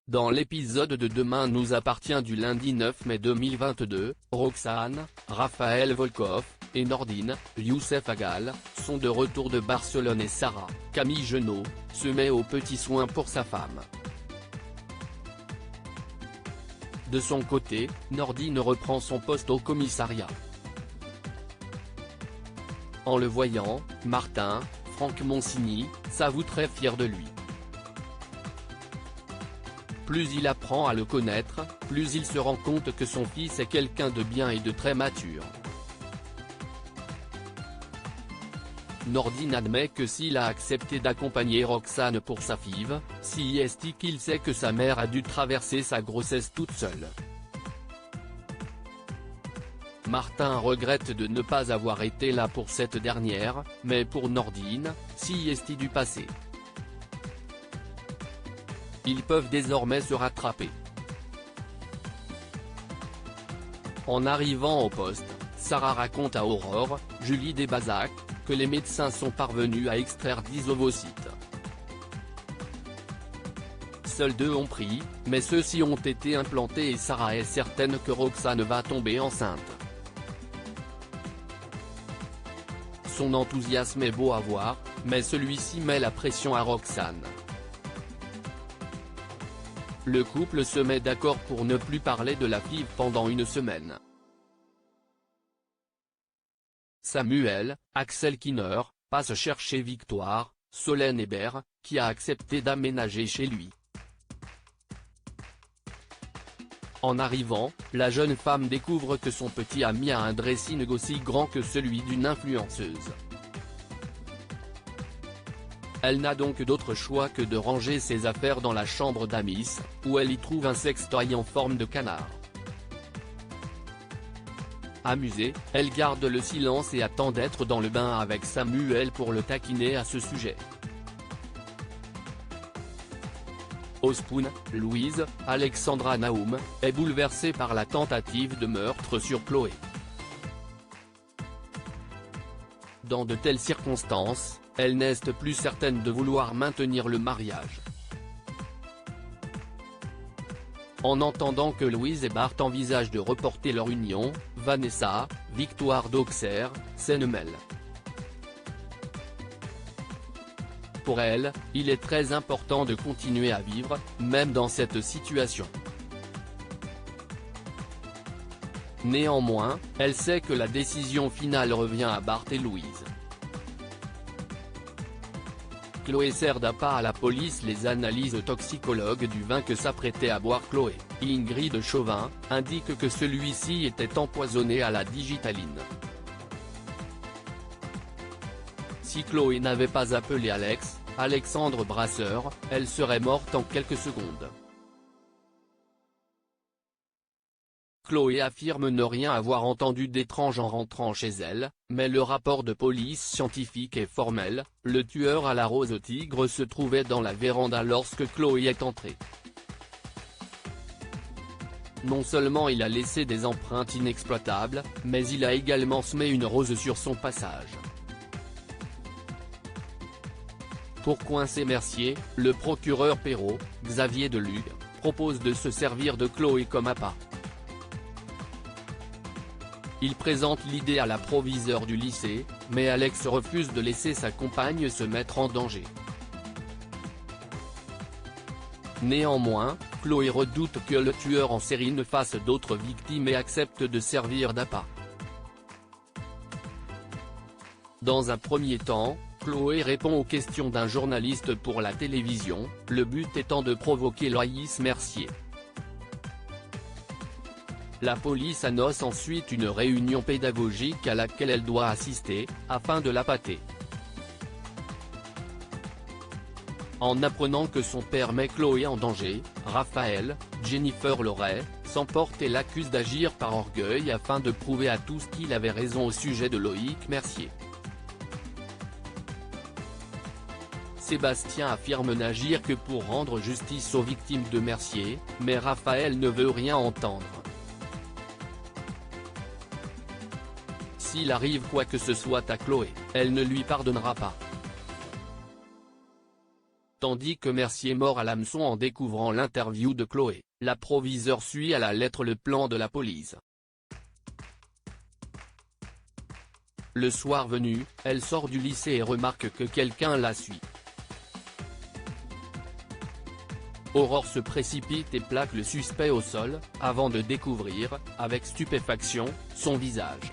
Dans l'épisode de Demain nous appartient du lundi 9 mai 2022, Roxane, Raphaël Volkov, et Nordine, Youssef Agal, sont de retour de Barcelone et Sarah, Camille Genot, se met aux petits soins pour sa femme. De son côté, Nordine reprend son poste au commissariat. En le voyant, Martin, Franck Monsigny, s'avoue très fier de lui. Plus il apprend à le connaître, plus il se rend compte que son fils est quelqu'un de bien et de très mature. Nordine admet que s'il a accepté d'accompagner Roxane pour sa FIV, si est qu'il sait que sa mère a dû traverser sa grossesse toute seule. Martin regrette de ne pas avoir été là pour cette dernière, mais pour Nordine, si est du passé. Ils peuvent désormais se rattraper. En arrivant au poste, Sarah raconte à Aurore, Julie Desbazac, que les médecins sont parvenus à extraire 10 ovocytes. Seuls 2 ont pris, mais ceux-ci ont été implantés et Sarah est certaine que Roxane va tomber enceinte. Son enthousiasme est beau à voir, mais celui-ci met la pression à Roxane. Le couple se met d'accord pour ne plus parler de la FIV pendant une semaine. Samuel, Axel Kinner, passe chercher Victoire, Solène Hébert, qui a accepté d'aménager chez lui. En arrivant, la jeune femme découvre que son petit ami a un dressing aussi grand que celui d'une influenceuse. Elle n'a donc d'autre choix que de ranger ses affaires dans la chambre d'Amis, où elle y trouve un sextoy en forme de canard. Amusée, elle garde le silence et attend d'être dans le bain avec Samuel pour le taquiner à ce sujet. Au spoon, Louise, Alexandra Naoum, est bouleversée par la tentative de meurtre sur Chloé. Dans de telles circonstances, elle n'est plus certaine de vouloir maintenir le mariage. En entendant que Louise et Bart envisagent de reporter leur union, Vanessa, Victoire d'Auxerre, s'en mêle. Pour elle, il est très important de continuer à vivre, même dans cette situation. Néanmoins, elle sait que la décision finale revient à Bart et Louise. Chloé sert d'appât à la police. Les analyses toxicologues du vin que s'apprêtait à boire Chloé, Ingrid Chauvin, indiquent que celui-ci était empoisonné à la digitaline. Si Chloé n'avait pas appelé Alexandre Brasseur, elle serait morte en quelques secondes. Chloé affirme ne rien avoir entendu d'étrange en rentrant chez elle, mais le rapport de police scientifique est formel, le tueur à la rose au tigre se trouvait dans la véranda lorsque Chloé est entrée. Non seulement il a laissé des empreintes inexploitables, mais il a également semé une rose sur son passage. Pour coincer Mercier, le procureur Perrault, Xavier Delugue, propose de se servir de Chloé comme appât. Il présente l'idée à la proviseure du lycée, mais Alex refuse de laisser sa compagne se mettre en danger. Néanmoins, Chloé redoute que le tueur en série ne fasse d'autres victimes et accepte de servir d'appât. Dans un premier temps, Chloé répond aux questions d'un journaliste pour la télévision, le but étant de provoquer Loïs Mercier. La police annonce ensuite une réunion pédagogique à laquelle elle doit assister, afin de l'appâter. En apprenant que son père met Chloé en danger, Raphaël, Jennifer Loret, s'emporte et l'accuse d'agir par orgueil afin de prouver à tous qu'il avait raison au sujet de Loïc Mercier. Sébastien affirme n'agir que pour rendre justice aux victimes de Mercier, mais Raphaël ne veut rien entendre. S'il arrive quoi que ce soit à Chloé, elle ne lui pardonnera pas. tandis que Mercier mord à l'hameçon en découvrant l'interview de Chloé. La proviseure suit à la lettre le plan de la police. Le soir venu, elle sort du lycée et remarque que quelqu'un la suit. Aurore se précipite et plaque le suspect au sol, avant de découvrir, avec stupéfaction, son visage.